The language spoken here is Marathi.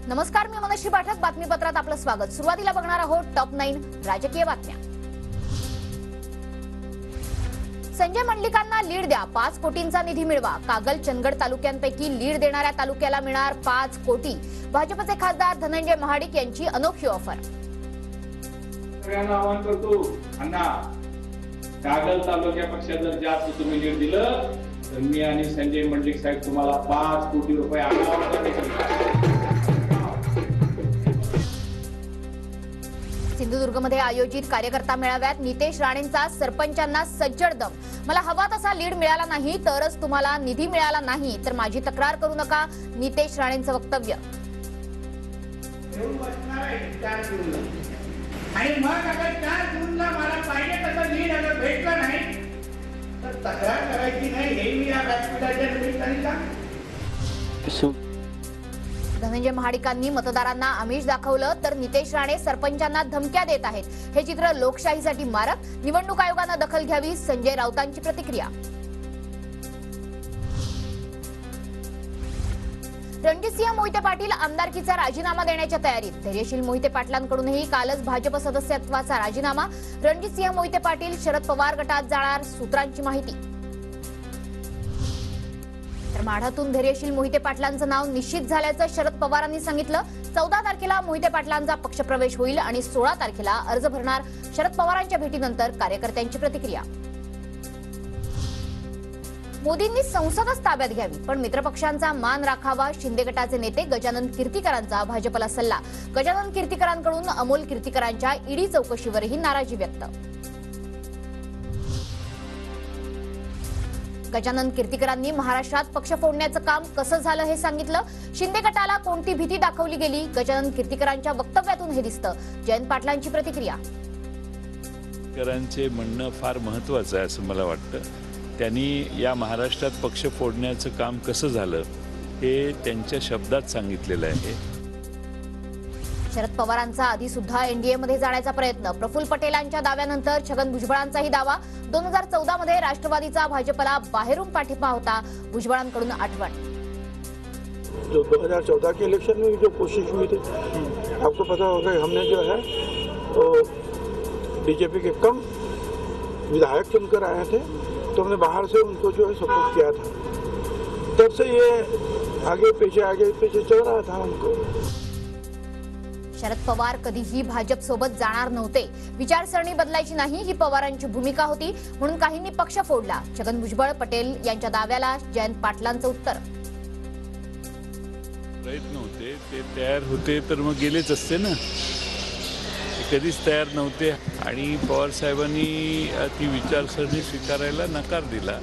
नमस्कार, मी मनश्री पाठक. बातमीपत्रात आपलं स्वागत. सुरुवातीला बघणार आहोत टॉप 9 राजकीय बातम्या. संजय मंडलिकांना लीड द्या, 5 कोटींचा निधी मिळवा. कागल चंदगड तालुक्यांपैकी लीड देणाऱ्या तालुक्याला मिळणार 5 कोटी. भाजपचे खासदार धनंजय महाडिक यांची अनोखी ऑफर. सगळ्यांना आवाहन करतो, अण्णा कागल तालुक्यापेक्षा जर जास्त तुम्ही लीड दिलं तर मी आणि संजय मंडलिक साहेब तुम्हाला 5 कोटी रुपये सिंधुदुर्गमध्ये आयोजित कार्यकर्ता मेळाव्यात नितेश राणेंचा सरपंचांना सज्जड दम. मला हवा तसा लीड मिळाला नाही तरच तुम्हाला निधी मिळाला नाही तर माझी तक्रार करू नका, नितेश राणेंचं वक्तव्य. आणि मग अगर 4 जूनला मला पाहिजे तसं लीड अगर भेटलं नाही तर तक्रार करायची नाही, हे मी या व्यासपीठाच्या निमित्ताने सांगतो. धनंजय महाडिकांनी मतदारांना आमिष दाखवलं तर नितेश राणे सरपंचांना धमक्या देत आहेत. हे चित्र लोकशाहीसाठी मारक. निवडणूक आयोगानं दखल घ्यावी, संजय राऊतांची प्रतिक्रिया. रणजितसिंह मोहिते पाटील आमदारकीचा राजीनामा देण्याच्या तयारीत. धैर्यशील मोहिते पाटलांकडूनही कालच भाजप सदस्यत्वाचा राजीनामा. रणजितसिंह मोहिते पाटील शरद पवार गटात जाणार, सूत्रांची माहिती. तर माढातून धैर्यशील मोहिते पाटलांचं नाव निश्चित झाल्याचं शरद पवारांनी सांगितलं. 14 तारखेला मोहिते पाटलांचा पक्षप्रवेश होईल आणि 16 तारखेला अर्ज भरणार. शरद पवारांच्या भेटीनंतर कार्यकर्त्यांची प्रतिक्रिया. मोदींनी संसदच ताब्यात घ्यावी पण मित्रपक्षांचा मान राखावा. शिंदे गटाचे नेते गजानन कीर्तिकरांचा भाजपला सल्ला. गजानन कीर्तिकरांकडून अमोल कीर्तिकरांच्या ईडी चौकशीवरही नाराजी व्यक्त. गजानन कीर्तिकरांनी महाराष्ट्रात पक्ष फोडण्याचं काम कसं झालं हे सांगितलं. शिंदे गटाला कोणती भीती दाखवली गेली, गजानन कीर्तिकरांच्या वक्तव्यातून हे दिसतं. जयंत पाटलांची प्रतिक्रिया. कीर्तिकरांचे म्हणणं फार महत्त्वाचं आहे असं मला वाटतं. त्यांनी या महाराष्ट्रात पक्ष फोडण्याचं काम कसं झालं हे त्यांच्या शब्दात सांगितलेलं आहे. शरद पवारांचा आधी सुद्धा एनडीएमध्ये जाण्याचा प्रयत्न. प्रफुल्ल पटेलांच्या दाव्यानंतर छगन भुजबळांचाही दावा. 2014 मध्ये राष्ट्रवादीचा भाजपला बाहेरून पाठिंबा होता. भुजबळांकडून आठवण. जो 2014 के इलेक्शन में जो कोशिश हुई थी, आपको पता होगा हमने जो है वो बीजेपी के कम विधायक चुनकर आए थे, तो हमने बाहर से उनको जो है सपोर्ट किया था. तब से ये आगे पीछे चल रहा था उनको. शरद पवार कधीही भाजप सोबत जाणार नव्हते. विचारसरणी बदलायची नाही ही पवारांची भूमिका होती, म्हणून काहींनी पक्ष फोडला. छगन भुजबळ पटेल यांच्या दाव्याला जयंत पाटलांचं उत्तर. प्रयत्न होते, ते तयार होते तर मग गेलेच असते ना. ते कधीच तयार नव्हते आणि पवार साहेबांनी ती विचारसरणी स्वीकारायला नकार दिला.